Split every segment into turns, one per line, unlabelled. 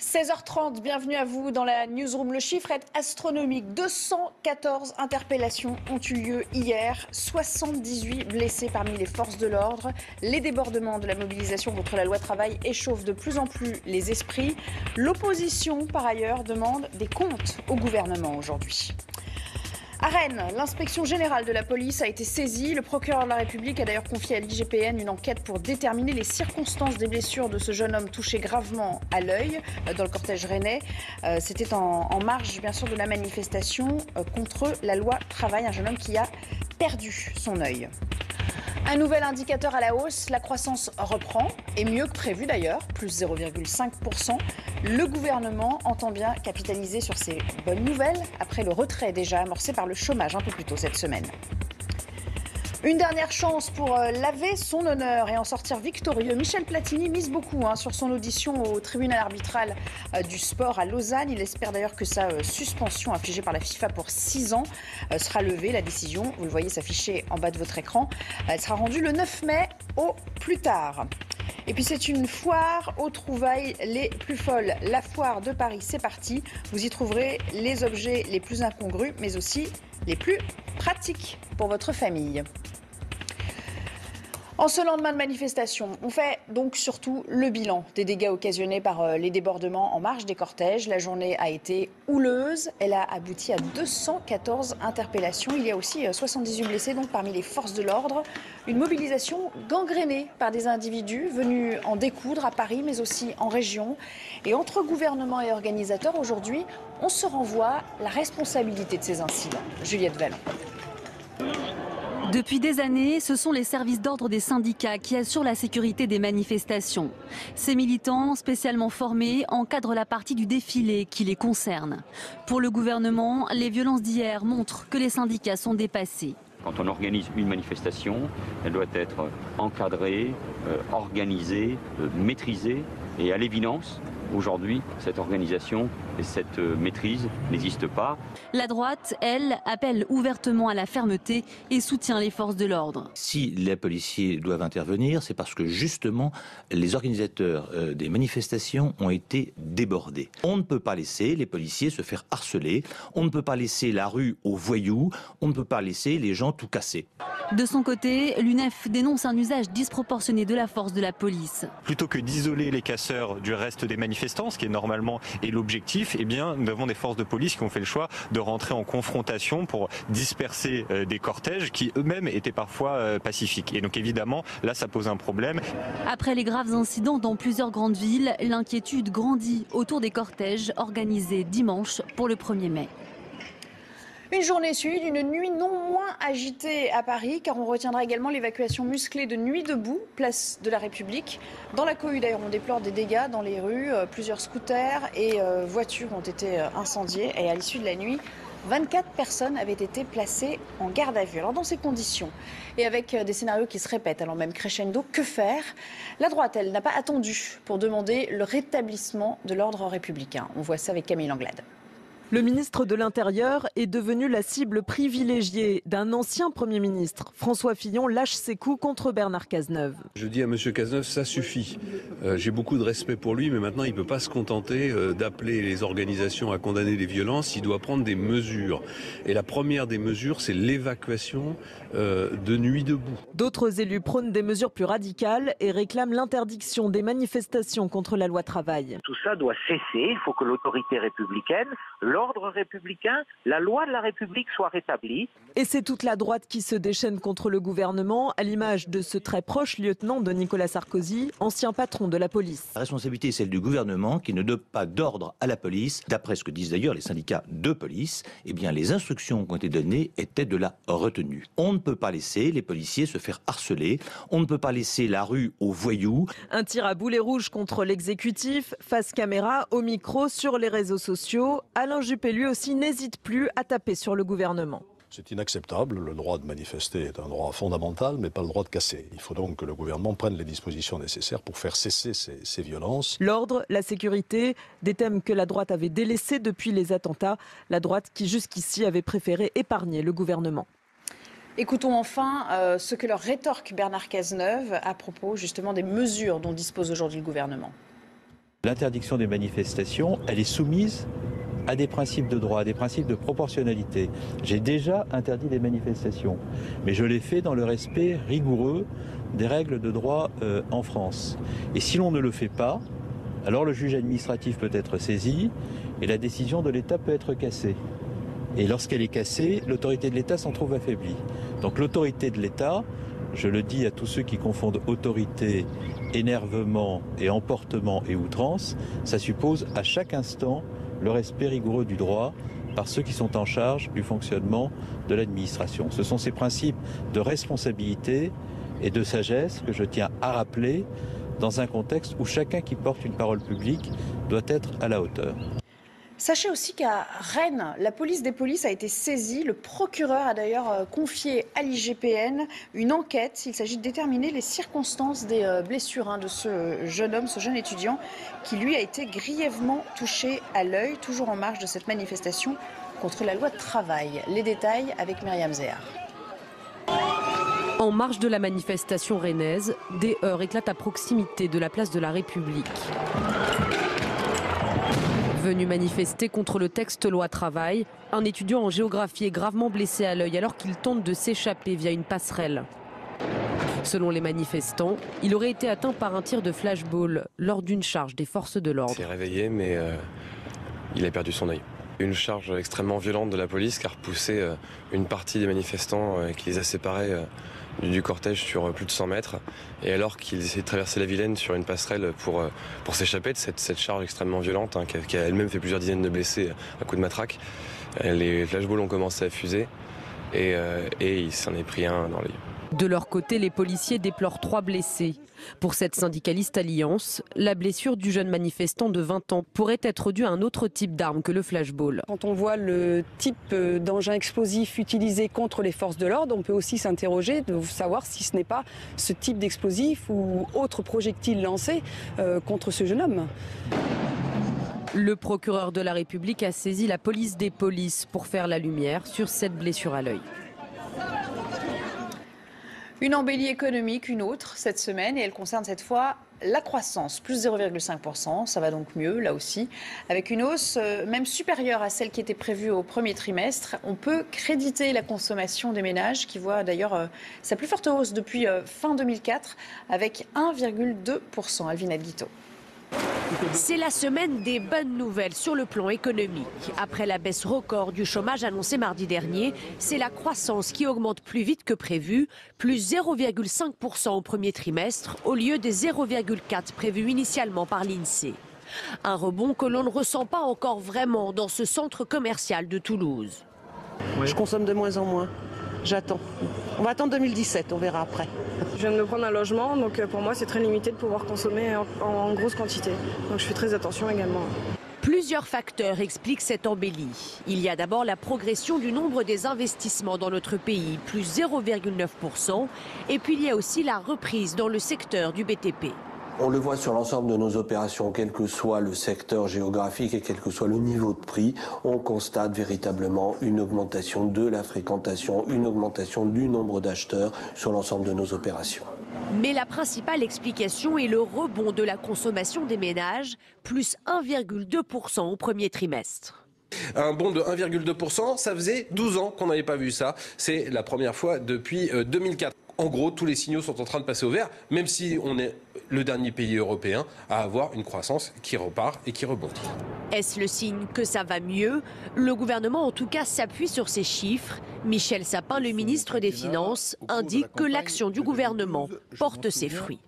16h30, bienvenue à vous dans la Newsroom. Le chiffre est astronomique. 214 interpellations ont eu lieu hier, 78 blessés parmi les forces de l'ordre. Les débordements de la mobilisation contre la loi travail échauffent de plus en plus les esprits. L'opposition, par ailleurs, demande des comptes au gouvernement aujourd'hui. À Rennes, l'inspection générale de la police a été saisie. Le procureur de la République a d'ailleurs confié à l'IGPN une enquête pour déterminer les circonstances des blessures de ce jeune homme touché gravement à l'œil dans le cortège rennais. C'était en marge, bien sûr, de la manifestation contre la loi travail. Un jeune homme qui a perdu son œil. Un nouvel indicateur à la hausse, la croissance reprend, et mieux que prévu d'ailleurs, plus 0,5%. Le gouvernement entend bien capitaliser sur ces bonnes nouvelles après le retrait déjà amorcé par le chômage un peu plus tôt cette semaine. Une dernière chance pour laver son honneur et en sortir victorieux. Michel Platini mise beaucoup sur son audition au tribunal arbitral du sport à Lausanne. Il espère d'ailleurs que sa suspension infligée par la FIFA pour 6 ans sera levée. La décision, vous le voyez s'afficher en bas de votre écran, elle sera rendue le 9 mai au plus tard. Et puis c'est une foire aux trouvailles les plus folles. La foire de Paris, c'est parti. Vous y trouverez les objets les plus incongrus, mais aussi les plus pratiques pour votre famille. En ce lendemain de manifestation, on fait donc surtout le bilan des dégâts occasionnés par les débordements en marge des cortèges. La journée a été houleuse. Elle a abouti à 214 interpellations. Il y a aussi 78 blessés donc parmi les forces de l'ordre. Une mobilisation gangrénée par des individus venus en découdre à Paris, mais aussi en région. Et entre gouvernement et organisateurs, aujourd'hui, on se renvoie la responsabilité de ces incidents. Juliette Vallon.
Depuis des années, ce sont les services d'ordre des syndicats qui assurent la sécurité des manifestations. Ces militants, spécialement formés, encadrent la partie du défilé qui les concerne. Pour le gouvernement, les violences d'hier montrent que les syndicats sont dépassés.
Quand on organise une manifestation, elle doit être encadrée, organisée, maîtrisée. Et à l'évidence, aujourd'hui, cette organisation et cette maîtrise n'existent pas.
La droite, elle, appelle ouvertement à la fermeté et soutient les forces de l'ordre.
Si les policiers doivent intervenir, c'est parce que justement, les organisateurs des manifestations ont été débordés. On ne peut pas laisser les policiers se faire harceler, on ne peut pas laisser la rue aux voyous, on ne peut pas laisser les gens tout casser.
De son côté, l'UNEF dénonce un usage disproportionné de la force de la police.
Plutôt que d'isoler les casseurs du reste des manifestants, ce qui est normalement l'objectif, eh bien, nous avons des forces de police qui ont fait le choix de rentrer en confrontation pour disperser des cortèges qui eux-mêmes étaient parfois pacifiques. Et donc évidemment, là, ça pose un problème.
Après les graves incidents dans plusieurs grandes villes, l'inquiétude grandit autour des cortèges organisés dimanche pour le 1er mai.
Une journée suivie d'une nuit non moins agitée à Paris, car on retiendra également l'évacuation musclée de Nuit debout, place de la République. Dans la cohue d'ailleurs, on déplore des dégâts dans les rues. Plusieurs scooters et voitures ont été incendiées. Et à l'issue de la nuit, 24 personnes avaient été placées en garde à vue. Alors dans ces conditions, et avec des scénarios qui se répètent, allant même crescendo, que faire? La droite, elle, n'a pas attendu pour demander le rétablissement de l'ordre républicain. On voit ça avec Camille Anglade.
Le ministre de l'Intérieur est devenu la cible privilégiée d'un ancien Premier ministre. François Fillon lâche ses coups contre Bernard Cazeneuve.
Je dis à M. Cazeneuve, ça suffit. J'ai beaucoup de respect pour lui, mais maintenant il ne peut pas se contenter d'appeler les organisations à condamner les violences. Il doit prendre des mesures. Et la première des mesures, c'est l'évacuation de Nuit debout.
D'autres élus prônent des mesures plus radicales et réclament l'interdiction des manifestations contre la loi travail.
Tout ça doit cesser. Il faut que l'autorité républicaine, l'ordre républicain, la loi de la République soit rétablie.
Et c'est toute la droite qui se déchaîne contre le gouvernement, à l'image de ce très proche lieutenant de Nicolas Sarkozy, ancien patron de la police.
La responsabilité est celle du gouvernement qui ne donne pas d'ordre à la police. D'après ce que disent d'ailleurs les syndicats de police, eh bien les instructions qui ont été données étaient de la retenue. On ne peut pas laisser les policiers se faire harceler, on ne peut pas laisser la rue aux voyous.
Un tir à boulet rouge contre l'exécutif, face caméra, au micro, sur les réseaux sociaux. Alain Juppé, lui aussi, n'hésite plus à taper sur le gouvernement.
C'est inacceptable. Le droit de manifester est un droit fondamental, mais pas le droit de casser. Il faut donc que le gouvernement prenne les dispositions nécessaires pour faire cesser ces violences.
L'ordre, la sécurité, des thèmes que la droite avait délaissés depuis les attentats. La droite qui jusqu'ici avait préféré épargner le gouvernement.
Écoutons enfin ce que leur rétorque Bernard Cazeneuve à propos justement des mesures dont dispose aujourd'hui le gouvernement.
L'interdiction des manifestations, elle est soumise à des principes de droit, à des principes de proportionnalité. J'ai déjà interdit des manifestations, mais je l'ai fait dans le respect rigoureux des règles de droit en France. Et si l'on ne le fait pas, alors le juge administratif peut être saisi et la décision de l'État peut être cassée. Et lorsqu'elle est cassée, l'autorité de l'État s'en trouve affaiblie. Donc l'autorité de l'État, je le dis à tous ceux qui confondent autorité, énervement et emportement et outrance, ça suppose à chaque instant le respect rigoureux du droit par ceux qui sont en charge du fonctionnement de l'administration. Ce sont ces principes de responsabilité et de sagesse que je tiens à rappeler dans un contexte où chacun qui porte une parole publique doit être à la hauteur.
Sachez aussi qu'à Rennes, la police des polices a été saisie. Le procureur a d'ailleurs confié à l'IGPN une enquête. Il s'agit de déterminer les circonstances des blessures de ce jeune homme, ce jeune étudiant, qui lui a été grièvement touché à l'œil, toujours en marge de cette manifestation contre la loi de travail. Les détails avec Myriam Zéar.
En marge de la manifestation rennaise, des heurts éclatent à proximité de la place de la République. Venu manifester contre le texte loi travail, un étudiant en géographie est gravement blessé à l'œil alors qu'il tente de s'échapper via une passerelle. Selon les manifestants, il aurait été atteint par un tir de flashball lors d'une charge des forces de l'ordre.
Il s'est réveillé mais il a perdu son œil. Une charge extrêmement violente de la police qui a repoussé une partie des manifestants qui les a séparés du cortège sur plus de 100 mètres. Et alors qu'ils essayaient de traverser la Vilaine sur une passerelle pour s'échapper de cette charge extrêmement violente, qui a elle-même fait plusieurs dizaines de blessés à coups de matraque, les flashballs ont commencé à fuser et il s'en est pris un dans l'œil.
De leur côté, les policiers déplorent 3 blessés. Pour cette syndicaliste Alliance, la blessure du jeune manifestant de 20 ans pourrait être due à un autre type d'arme que le flashball.
Quand on voit le type d'engin explosif utilisé contre les forces de l'ordre, on peut aussi s'interroger de savoir si ce n'est pas ce type d'explosif ou autre projectile lancé contre ce jeune homme.
Le procureur de la République a saisi la police des polices pour faire la lumière sur cette blessure à l'œil.
Une embellie économique, une autre cette semaine, et elle concerne cette fois la croissance, plus 0,5%, ça va donc mieux là aussi, avec une hausse même supérieure à celle qui était prévue au premier trimestre. On peut créditer la consommation des ménages qui voit d'ailleurs sa plus forte hausse depuis fin 2004 avec 1,2%. Alvina Guito.
C'est la semaine des bonnes nouvelles sur le plan économique. Après la baisse record du chômage annoncée mardi dernier, c'est la croissance qui augmente plus vite que prévu, plus 0,5% au premier trimestre au lieu des 0,4% prévus initialement par l'INSEE. Un rebond que l'on ne ressent pas encore vraiment dans ce centre commercial de Toulouse.
Je consomme de moins en moins. J'attends. On va attendre 2017, on verra après.
Je viens de me prendre un logement, donc pour moi c'est très limité de pouvoir consommer en grosse quantité. Donc je fais très attention également.
Plusieurs facteurs expliquent cette embellie. Il y a d'abord la progression du nombre des investissements dans notre pays, plus 0,9%. Et puis il y a aussi la reprise dans le secteur du BTP.
On le voit sur l'ensemble de nos opérations, quel que soit le secteur géographique et quel que soit le niveau de prix, on constate véritablement une augmentation de la fréquentation, une augmentation du nombre d'acheteurs sur l'ensemble de nos opérations.
Mais la principale explication est le rebond de la consommation des ménages, plus 1,2% au premier trimestre.
Un bond de 1,2%, ça faisait 12 ans qu'on n'avait pas vu ça. C'est la première fois depuis 2004. En gros, tous les signaux sont en train de passer au vert, même si on est le dernier pays européen à avoir une croissance qui repart et qui rebondit.
Est-ce le signe que ça va mieux? Le gouvernement, en tout cas, s'appuie sur ces chiffres. Michel Sapin, le ministre des Finances, indique que l'action du gouvernement porte ses fruits.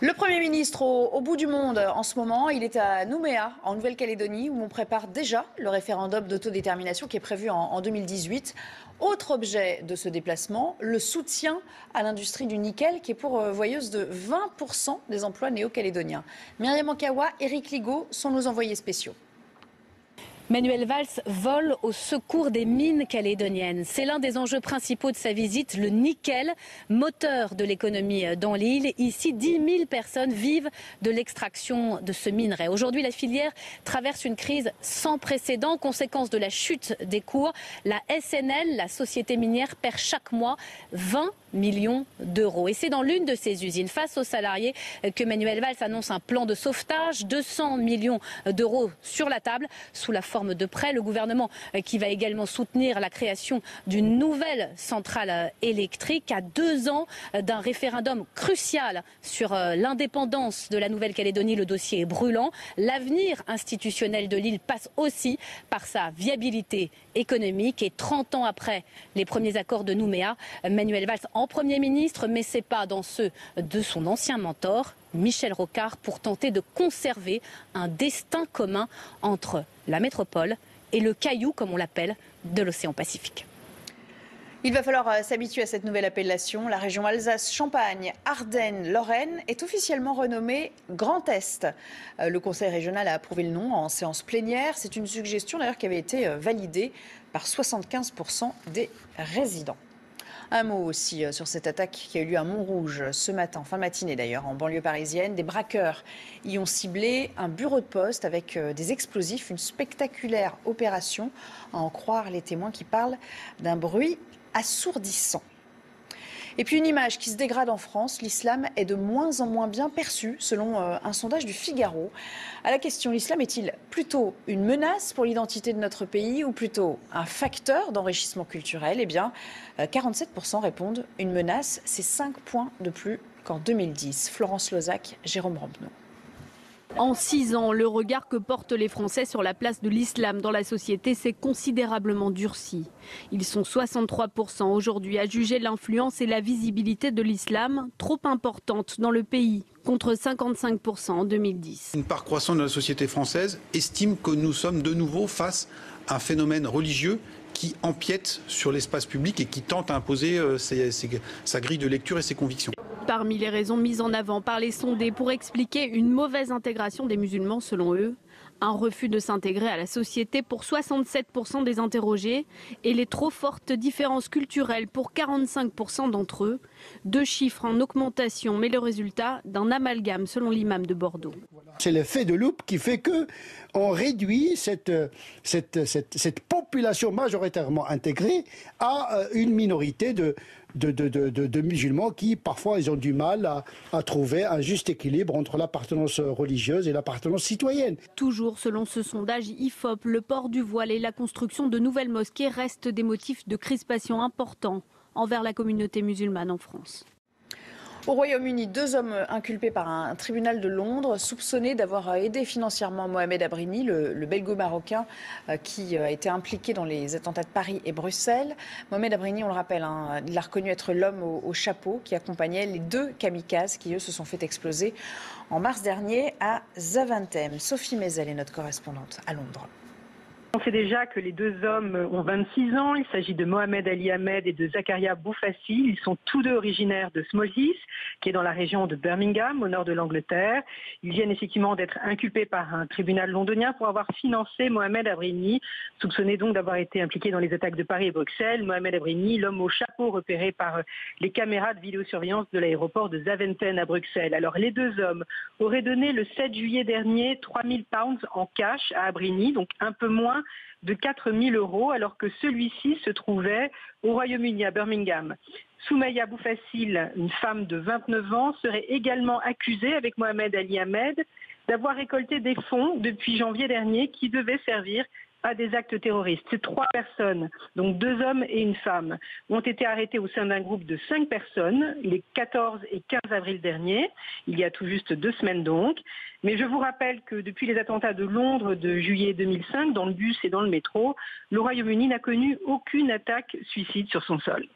Le Premier ministre au bout du monde en ce moment, il est à Nouméa, en Nouvelle-Calédonie, où on prépare déjà le référendum d'autodétermination qui est prévu en 2018. Autre objet de ce déplacement, le soutien à l'industrie du nickel qui est pourvoyeuse de 20% des emplois néo-calédoniens. Myriam Ankawa, Éric Ligaud sont nos envoyés spéciaux.
Manuel Valls vole au secours des mines calédoniennes. C'est l'un des enjeux principaux de sa visite, le nickel, moteur de l'économie dans l'île. Ici, 10 000 personnes vivent de l'extraction de ce minerai. Aujourd'hui, la filière traverse une crise sans précédent, conséquence de la chute des cours. La SNL, la société minière, perd chaque mois 20 millions d'euros. Et c'est dans l'une de ces usines, face aux salariés, que Manuel Valls annonce un plan de sauvetage, 200 millions d'euros sur la table, sous la forme de prêts. Le gouvernement qui va également soutenir la création d'une nouvelle centrale électrique à 2 ans d'un référendum crucial sur l'indépendance de la Nouvelle-Calédonie. Le dossier est brûlant. L'avenir institutionnel de l'île passe aussi par sa viabilité économique. Et 30 ans après les premiers accords de Nouméa, Manuel Valls en Premier ministre met ses pas dans ceux de son ancien mentor, Michel Rocard, pour tenter de conserver un destin commun entre la métropole et le caillou, comme on l'appelle, de l'océan Pacifique.
Il va falloir s'habituer à cette nouvelle appellation. La région Alsace-Champagne, Ardennes-Lorraine est officiellement renommée Grand Est. Le Conseil régional a approuvé le nom en séance plénière. C'est une suggestion d'ailleurs qui avait été validée par 75% des résidents. Un mot aussi sur cette attaque qui a eu lieu à Montrouge ce matin, fin de matinée d'ailleurs, en banlieue parisienne. Des braqueurs y ont ciblé un bureau de poste avec des explosifs. Une spectaculaire opération, à en croire les témoins qui parlent d'un bruit assourdissant. Et puis une image qui se dégrade en France, l'islam est de moins en moins bien perçu selon un sondage du Figaro. À la question, l'islam est-il plutôt une menace pour l'identité de notre pays ou plutôt un facteur d'enrichissement culturel? Eh bien, 47% répondent une menace, c'est 5 points de plus qu'en 2010. Florence Lozac, Jérôme Rampenou.
En 6 ans, le regard que portent les Français sur la place de l'islam dans la société s'est considérablement durci. Ils sont 63% aujourd'hui à juger l'influence et la visibilité de l'islam trop importante dans le pays, contre 55% en 2010.
Une part croissante de la société française estime que nous sommes de nouveau face à un phénomène religieux qui empiète sur l'espace public et qui tente à imposer sa grille de lecture et ses convictions.
Parmi les raisons mises en avant par les sondés pour expliquer une mauvaise intégration des musulmans selon eux, un refus de s'intégrer à la société pour 67% des interrogés et les trop fortes différences culturelles pour 45% d'entre eux. 2 chiffres en augmentation, mais le résultat d'un amalgame selon l'imam de Bordeaux.
C'est l'effet de loupe qui fait qu'on réduit cette population majoritairement intégrée à une minorité de musulmans qui, parfois, ils ont du mal à trouver un juste équilibre entre l'appartenance religieuse et l'appartenance citoyenne.
Toujours selon ce sondage IFOP, le port du voile et la construction de nouvelles mosquées restent des motifs de crispation importants envers la communauté musulmane en France.
Au Royaume-Uni, 2 hommes inculpés par un tribunal de Londres, soupçonnés d'avoir aidé financièrement Mohamed Abrini, le belgo-marocain qui a été impliqué dans les attentats de Paris et Bruxelles. Mohamed Abrini, on le rappelle, il a reconnu être l'homme au chapeau qui accompagnait les 2 kamikazes qui, eux, se sont fait exploser en mars dernier à Zaventem. Sophie Mézel est notre correspondante à Londres.
On sait déjà que les 2 hommes ont 26 ans. Il s'agit de Mohamed Ali Ahmed et de Zakaria Boufassi. Ils sont tous 2 originaires de Small Heath, qui est dans la région de Birmingham, au nord de l'Angleterre. Ils viennent effectivement d'être inculpés par un tribunal londonien pour avoir financé Mohamed Abrini, soupçonné donc d'avoir été impliqué dans les attaques de Paris et Bruxelles. Mohamed Abrini, l'homme au chapeau repéré par les caméras de vidéosurveillance de l'aéroport de Zaventem à Bruxelles. Alors les 2 hommes auraient donné le 7 juillet dernier 3000 pounds en cash à Abrini, donc un peu moins de 4000 €, alors que celui-ci se trouvait au Royaume-Uni, à Birmingham. Soumaïa Boufassil, une femme de 29 ans, serait également accusée, avec Mohamed Ali Ahmed, d'avoir récolté des fonds depuis janvier dernier qui devaient servir à des actes terroristes. Ces 3 personnes, donc 2 hommes et une femme, ont été arrêtés au sein d'un groupe de 5 personnes les 14 et 15 avril dernier, il y a tout juste 2 semaines donc. Mais je vous rappelle que depuis les attentats de Londres de juillet 2005, dans le bus et dans le métro, le Royaume-Uni n'a connu aucune attaque suicide sur son sol.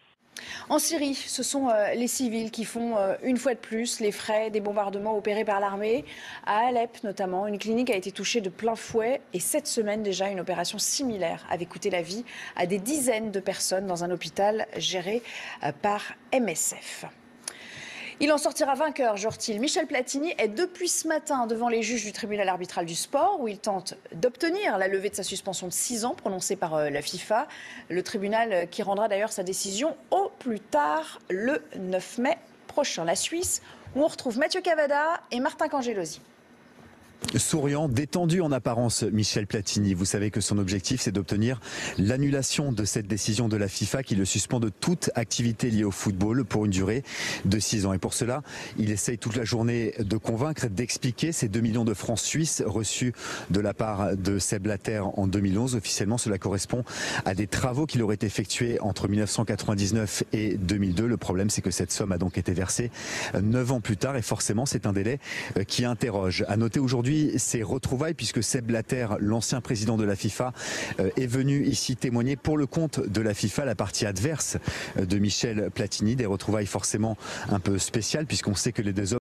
En Syrie, ce sont les civils qui font une fois de plus les frais des bombardements opérés par l'armée. À Alep notamment, une clinique a été touchée de plein fouet et cette semaine déjà, une opération similaire avait coûté la vie à des dizaines de personnes dans un hôpital géré par MSF. Il en sortira vainqueur, jure-t-il. Michel Platini est depuis ce matin devant les juges du tribunal arbitral du sport où il tente d'obtenir la levée de sa suspension de 6 ans prononcée par la FIFA. Le tribunal qui rendra d'ailleurs sa décision au plus tard le 9 mai prochain. La Suisse où on retrouve Mathieu Cavada et Martin Cangelosi.
Souriant, détendu en apparence, Michel Platini. Vous savez que son objectif, c'est d'obtenir l'annulation de cette décision de la FIFA qui le suspend de toute activité liée au football pour une durée de 6 ans. Et pour cela, il essaye toute la journée de convaincre, d'expliquer ces 2 millions de francs suisses reçus de la part de Sepp Blatter en 2011. Officiellement, cela correspond à des travaux qu'il aurait effectués entre 1999 et 2002. Le problème, c'est que cette somme a donc été versée 9 ans plus tard et forcément, c'est un délai qui interroge. À noter aujourd'hui ces retrouvailles puisque Sepp Blatter, l'ancien président de la FIFA, est venu ici témoigner pour le compte de la FIFA, la partie adverse de Michel Platini. Des retrouvailles forcément un peu spéciales puisqu'on sait que les deux hommes